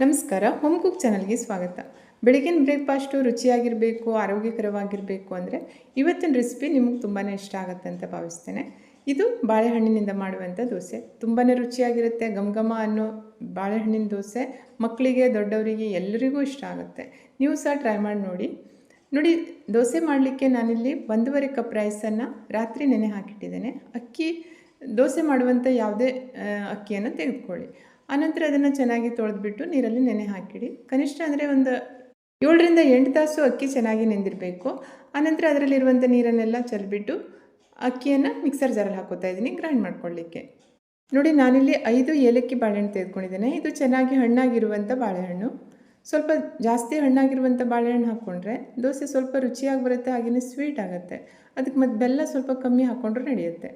ನಮಸ್ಕಾರ, home cook ಚಾನಲ್ಗೆ ಸ್ವಾಗತ. ಬೆಳಗಿನ ಬ್ರೇಕ್ಫಾಸ್ಟು ರುಚಿಯಾಗಿರಬೇಕು, ಆರೋಗ್ಯಕರವಾಗಿರಬೇಕು ಅಂದರೆ ಇವತ್ತಿನ ರೆಸಿಪಿ ನಿಮಗೆ ತುಂಬಾ ಇಷ್ಟ ಆಗುತ್ತೆ ಅಂತ ಭಾವಿಸ್ತೇನೆ. ಇದು ಬಾಳೆಹಣ್ಣಿನಿಂದ ಮಾಡುವಂಥ ದೋಸೆ. ತುಂಬಾ ರುಚಿಯಾಗಿರುತ್ತೆ. ಘಮ ಅನ್ನೋ ಬಾಳೆಹಣ್ಣಿನ ದೋಸೆ ಮಕ್ಕಳಿಗೆ, ದೊಡ್ಡವರಿಗೆ ಎಲ್ಲರಿಗೂ ಇಷ್ಟ ಆಗುತ್ತೆ. ನೀವು ಸಹ ಟ್ರೈ ಮಾಡಿ ನೋಡಿ. ದೋಸೆ ಮಾಡಲಿಕ್ಕೆ ನಾನಿಲ್ಲಿ 1.5 ಕಪ್ ರೈಸನ್ನು ರಾತ್ರಿ ನೆನೆ ಹಾಕಿಟ್ಟಿದ್ದೇನೆ. ದೋಸೆ ಮಾಡುವಂಥ ಯಾವುದೇ ಅಕ್ಕಿಯನ್ನು ತೆಗೆದುಕೊಳ್ಳಿ. ಆನಂತರ ಅದನ್ನು ಚೆನ್ನಾಗಿ ತೊಳೆದ್ಬಿಟ್ಟು ನೀರಲ್ಲಿ ನೆನೆ ಹಾಕಿಡಿ. ಕನಿಷ್ಠ ಅಂದರೆ ಒಂದು 7ರಿಂದ 8 ತಾಸು ಅಕ್ಕಿ ಚೆನ್ನಾಗಿ ನೆಂದಿರಬೇಕು. ಆನಂತರ ಅದರಲ್ಲಿರುವಂಥ ನೀರನ್ನೆಲ್ಲ ಚೆಲ್ಬಿಟ್ಟು ಅಕ್ಕಿಯನ್ನು ಮಿಕ್ಸರ್ ಜಾರಲ್ಲಿ ಹಾಕೋತಾ ಇದ್ದೀನಿ ಗ್ರೈಂಡ್ ಮಾಡ್ಕೊಳ್ಳಿಕ್ಕೆ. ನಾನಿಲ್ಲಿ 5 ಏಲಕ್ಕಿ ಬಾಳೆಹಣ್ಣು ತೆಗೆದುಕೊಂಡಿದ್ದೇನೆ. ಇದು ಚೆನ್ನಾಗಿ ಹಣ್ಣಾಗಿರುವಂಥ ಬಾಳೆಹಣ್ಣು. ಸ್ವಲ್ಪ ಜಾಸ್ತಿ ಹಣ್ಣಾಗಿರುವಂಥ ಬಾಳೆಹಣ್ಣು ಹಾಕ್ಕೊಂಡ್ರೆ ದೋಸೆ ಸ್ವಲ್ಪ ರುಚಿಯಾಗಿ ಬರುತ್ತೆ, ಹಾಗೆಯೇ ಸ್ವೀಟ್ ಆಗುತ್ತೆ. ಅದಕ್ಕೆ ಮತ್ತು ಬೆಲ್ಲ ಸ್ವಲ್ಪ ಕಮ್ಮಿ ಹಾಕ್ಕೊಂಡ್ರೆ ನಡೆಯುತ್ತೆ.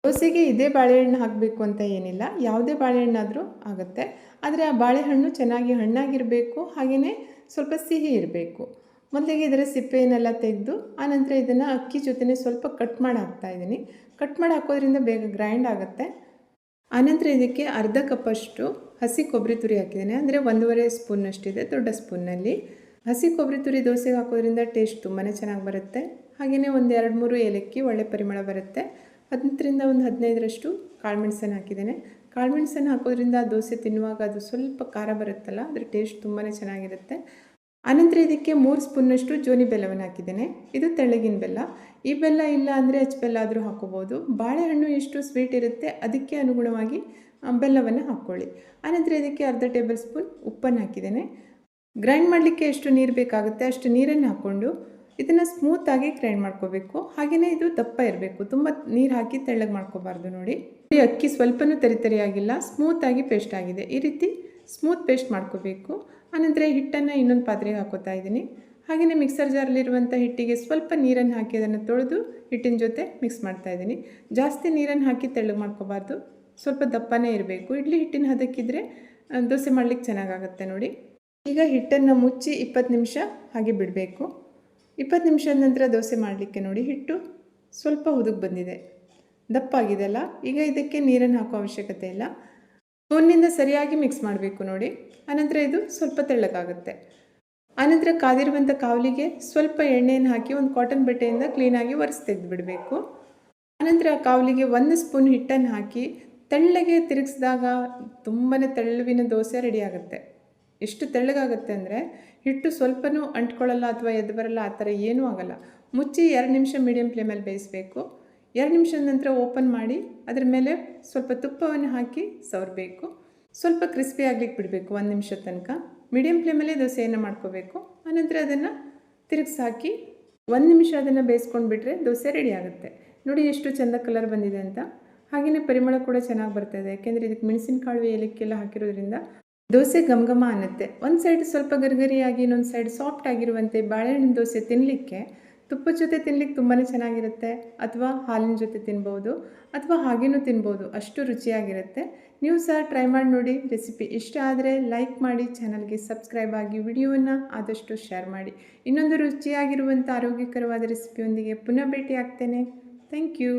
ದೋಸೆಗೆ ಇದೇ ಬಾಳೆಹಣ್ಣು ಹಾಕಬೇಕು ಅಂತ ಏನಿಲ್ಲ, ಯಾವುದೇ ಬಾಳೆಹಣ್ಣಾದರೂ ಆಗುತ್ತೆ. ಆದರೆ ಆ ಬಾಳೆಹಣ್ಣು ಚೆನ್ನಾಗಿ ಹಣ್ಣಾಗಿರಬೇಕು, ಹಾಗೆಯೇ ಸ್ವಲ್ಪ ಸಿಹಿ ಇರಬೇಕು. ಮೊದಲಿಗೆ ಇದರ ಸಿಪ್ಪೆಯನ್ನೆಲ್ಲ ತೆಗೆದು ಆನಂತರ ಇದನ್ನು ಅಕ್ಕಿ ಜೊತೆ ಸ್ವಲ್ಪ ಕಟ್ ಮಾಡಿ ಹಾಕ್ತಾಯಿದ್ದೀನಿ. ಕಟ್ ಮಾಡಿ ಹಾಕೋದ್ರಿಂದ ಬೇಗ ಗ್ರೈಂಡ್ ಆಗುತ್ತೆ. ಆನಂತರ ಇದಕ್ಕೆ ಅರ್ಧ ಕಪ್ಪಷ್ಟು ಹಸಿ ಕೊಬ್ಬರಿ ತುರಿ ಹಾಕಿದ್ದೇನೆ. ಅಂದರೆ 1.5 ಸ್ಪೂನಷ್ಟಿದೆ, ದೊಡ್ಡ ಸ್ಪೂನ್ನಲ್ಲಿ. ಹಸಿ ಕೊಬ್ಬರಿ ತುರಿ ದೋಸೆಗೆ ಹಾಕೋದ್ರಿಂದ ಟೇಸ್ಟ್ ತುಂಬಾ ಚೆನ್ನಾಗಿ ಬರುತ್ತೆ. ಹಾಗೆಯೇ ಒಂದು 2-3 ಏಲಕ್ಕಿ, ಒಳ್ಳೆ ಪರಿಮಳ ಬರುತ್ತೆ. 10ರಿಂದ ಒಂದು 15ರಷ್ಟು ಕಾಳುಮೆಣಸನ್ನು ಹಾಕಿದ್ದೇನೆ. ಕಾಳುಮೆಣಸನ್ನು ಹಾಕೋದ್ರಿಂದ ದೋಸೆ ತಿನ್ನುವಾಗ ಅದು ಸ್ವಲ್ಪ ಖಾರ ಬರುತ್ತಲ್ಲ, ಅದರ ಟೇಸ್ಟ್ ತುಂಬಾ ಚೆನ್ನಾಗಿರುತ್ತೆ. ಆನಂತರ ಇದಕ್ಕೆ 3 ಸ್ಪೂನಷ್ಟು ಜೋನಿ ಬೆಲ್ಲವನ್ನು ಹಾಕಿದ್ದೇನೆ. ಇದು ತೆಳ್ಳಗಿನ ಬೆಲ್ಲ. ಈ ಬೆಲ್ಲ ಇಲ್ಲ ಅಂದರೆ ಅಚ್ಚ ಬೆಲ್ಲ ಆದರೂ ಹಾಕೋಬೋದು. ಬಾಳೆಹಣ್ಣು ಎಷ್ಟು ಸ್ವೀಟ್ ಇರುತ್ತೆ ಅದಕ್ಕೆ ಅನುಗುಣವಾಗಿ ಬೆಲ್ಲವನ್ನು ಹಾಕ್ಕೊಳ್ಳಿ. ಆನಂತರ ಇದಕ್ಕೆ ಅರ್ಧ ಟೇಬಲ್ ಸ್ಪೂನ್ ಉಪ್ಪನ್ನು ಹಾಕಿದ್ದೇನೆ. ಗ್ರೈಂಡ್ ಮಾಡಲಿಕ್ಕೆ ಎಷ್ಟು ನೀರು ಬೇಕಾಗುತ್ತೆ ಅಷ್ಟು ನೀರನ್ನು ಹಾಕ್ಕೊಂಡು ಇದನ್ನು ಸ್ಮೂತಾಗಿ ಗ್ರೈಂಡ್ ಮಾಡ್ಕೋಬೇಕು. ಹಾಗೆಯೇ ಇದು ದಪ್ಪ ಇರಬೇಕು, ತುಂಬ ನೀರು ಹಾಕಿ ತೆಳ್ಳಗೆ ಮಾಡ್ಕೋಬಾರ್ದು. ನೋಡಿ, ಅಕ್ಕಿ ಸ್ವಲ್ಪನೂ ತರಿತರಿಯಾಗಿಲ್ಲ, ಸ್ಮೂತಾಗಿ ಪೇಸ್ಟ್ ಆಗಿದೆ. ಈ ರೀತಿ ಸ್ಮೂತ್ ಪೇಸ್ಟ್ ಮಾಡ್ಕೋಬೇಕು. ಆನಂತರ ಹಿಟ್ಟನ್ನು ಇನ್ನೊಂದು ಪಾತ್ರೆಗೆ ಹಾಕೋತಾ ಇದ್ದೀನಿ. ಹಾಗೆಯೇ ಮಿಕ್ಸರ್ ಜಾರಲ್ಲಿರುವಂಥ ಹಿಟ್ಟಿಗೆ ಸ್ವಲ್ಪ ನೀರನ್ನು ಹಾಕಿ ಅದನ್ನು ತೊಳೆದು ಹಿಟ್ಟಿನ ಜೊತೆ ಮಿಕ್ಸ್ ಮಾಡ್ತಾ ಇದ್ದೀನಿ. ಜಾಸ್ತಿ ನೀರನ್ನು ಹಾಕಿ ತೆಳ್ಳಗೆ ಮಾಡ್ಕೋಬಾರ್ದು, ಸ್ವಲ್ಪ ದಪ್ಪನೇ ಇರಬೇಕು. ಇಡ್ಲಿ ಹಿಟ್ಟಿನ ಹದಕ್ಕಿದ್ರೆ ದೋಸೆ ಮಾಡಲಿಕ್ಕೆ ಚೆನ್ನಾಗಾಗುತ್ತೆ. ನೋಡಿ, ಈಗ ಹಿಟ್ಟನ್ನು ಮುಚ್ಚಿ 20 ನಿಮಿಷ ಹಾಗೆ ಬಿಡಬೇಕು. 20 ನಿಮಿಷದ ನಂತರ ದೋಸೆ ಮಾಡಲಿಕ್ಕೆ ನೋಡಿ ಹಿಟ್ಟು ಸ್ವಲ್ಪ ಹುದುಗ್ ಬಂದಿದೆ, ದಪ್ಪಾಗಿದೆ ಅಲ್ಲ. ಈಗ ಇದಕ್ಕೆ ನೀರನ್ನು ಹಾಕೋ ಅವಶ್ಯಕತೆ ಇಲ್ಲ. ಸ್ಪೂನ್ನಿಂದ ಸರಿಯಾಗಿ ಮಿಕ್ಸ್ ಮಾಡಬೇಕು. ನೋಡಿ, ಆನಂತರ ಇದು ಸ್ವಲ್ಪ ತೆಳ್ಳಗಾಗುತ್ತೆ. ಆನಂತರ ಕಾದಿರುವಂಥ ಕಾವಲಿಗೆ ಸ್ವಲ್ಪ ಎಣ್ಣೆಯನ್ನು ಹಾಕಿ ಒಂದು ಕಾಟನ್ ಬಟ್ಟೆಯಿಂದ ಕ್ಲೀನಾಗಿ ಒರೆಸಿ ತೆಗೆದು ಬಿಡಬೇಕು. ಆನಂತರ ಕಾವಲಿಗೆ 1 ಸ್ಪೂನ್ ಹಿಟ್ಟನ್ನು ಹಾಕಿ ತೆಳ್ಳಗೆ ತಿರುಗಿಸಿದಾಗ ತುಂಬಾ ತೆಳ್ಳವಿನ ದೋಸೆ ರೆಡಿ ಆಗುತ್ತೆ. ಎಷ್ಟು ತೆಳ್ಳಗಾಗುತ್ತೆ ಅಂದರೆ ಹಿಟ್ಟು ಸ್ವಲ್ಪನೂ ಅಂಟ್ಕೊಳ್ಳಲ್ಲ ಅಥವಾ ಎದ್ದು ಬರಲ್ಲ, ಆ ಥರ ಏನೂ ಆಗಲ್ಲ. ಮುಚ್ಚಿ 2 ನಿಮಿಷ ಮೀಡಿಯಮ್ ಫ್ಲೇಮಲ್ಲಿ ಬೇಯಿಸಬೇಕು. 2 ನಿಮಿಷದ ನಂತರ ಓಪನ್ ಮಾಡಿ ಅದರ ಮೇಲೆ ಸ್ವಲ್ಪ ತುಪ್ಪವನ್ನು ಹಾಕಿ ಸವರಬೇಕು. ಸ್ವಲ್ಪ ಕ್ರಿಸ್ಪಿ ಆಗ್ಲಿಕ್ಕೆ ಬಿಡಬೇಕು 1 ನಿಮಿಷದ ತನಕ. ಮೀಡಿಯಮ್ ಫ್ಲೇಮಲ್ಲೇ ದೋಸೆಯನ್ನು ಮಾಡ್ಕೋಬೇಕು. ಆನಂತರ ಅದನ್ನು ತಿರುಗಿಸಿ ಹಾಕಿ 1 ನಿಮಿಷ ಅದನ್ನು ಬೇಯಿಸ್ಕೊಂಡು ಬಿಟ್ಟರೆ ದೋಸೆ ರೆಡಿ ಆಗುತ್ತೆ. ನೋಡಿ ಎಷ್ಟು ಚೆಂದ ಕಲರ್ ಬಂದಿದೆ ಅಂತ. ಹಾಗೆಯೇ ಪರಿಮಳ ಕೂಡ ಚೆನ್ನಾಗಿ ಬರ್ತಾಯಿದೆ, ಯಾಕೆಂದರೆ ಇದಕ್ಕೆ ಮೆಣಸಿನಕಾಳು, ಏಲಕ್ಕಿ ಎಲ್ಲ ಹಾಕಿರೋದ್ರಿಂದ ದೋಸೆ ಘಮ ಅನ್ನುತ್ತೆ. ಒಂದು ಸೈಡ್ ಸ್ವಲ್ಪ ಗರಿಗರಿಯಾಗಿ ಇನ್ನೊಂದು ಸೈಡ್ ಸಾಫ್ಟ್ ಆಗಿರುವಂತೆ ಬಾಳೆಹಣ್ಣಿನ ದೋಸೆ ತಿನ್ನಲಿಕ್ಕೆ ತುಪ್ಪದ ಜೊತೆ ತಿನ್ನಲಿಕ್ಕೆ ತುಂಬಾ ಚೆನ್ನಾಗಿರುತ್ತೆ, ಅಥವಾ ಹಾಲಿನ ಜೊತೆ ತಿನ್ಬೋದು, ಅಥವಾ ಹಾಗೇನೂ ತಿನ್ಬೋದು. ಅಷ್ಟು ರುಚಿಯಾಗಿರುತ್ತೆ. ನೀವು ಸಹ ಟ್ರೈ ಮಾಡಿ ನೋಡಿ. ರೆಸಿಪಿ ಇಷ್ಟ ಆದರೆ ಲೈಕ್ ಮಾಡಿ, ಚಾನಲ್ಗೆ ಸಬ್ಸ್ಕ್ರೈಬ್ ಆಗಿ, ವಿಡಿಯೋವನ್ನು ಆದಷ್ಟು ಶೇರ್ ಮಾಡಿ. ಇನ್ನೊಂದು ರುಚಿಯಾಗಿರುವಂಥ ಆರೋಗ್ಯಕರವಾದ ರೆಸಿಪಿಯೊಂದಿಗೆ ಪುನಃ ಭೇಟಿ ಆಗ್ತೇನೆ. Thank you.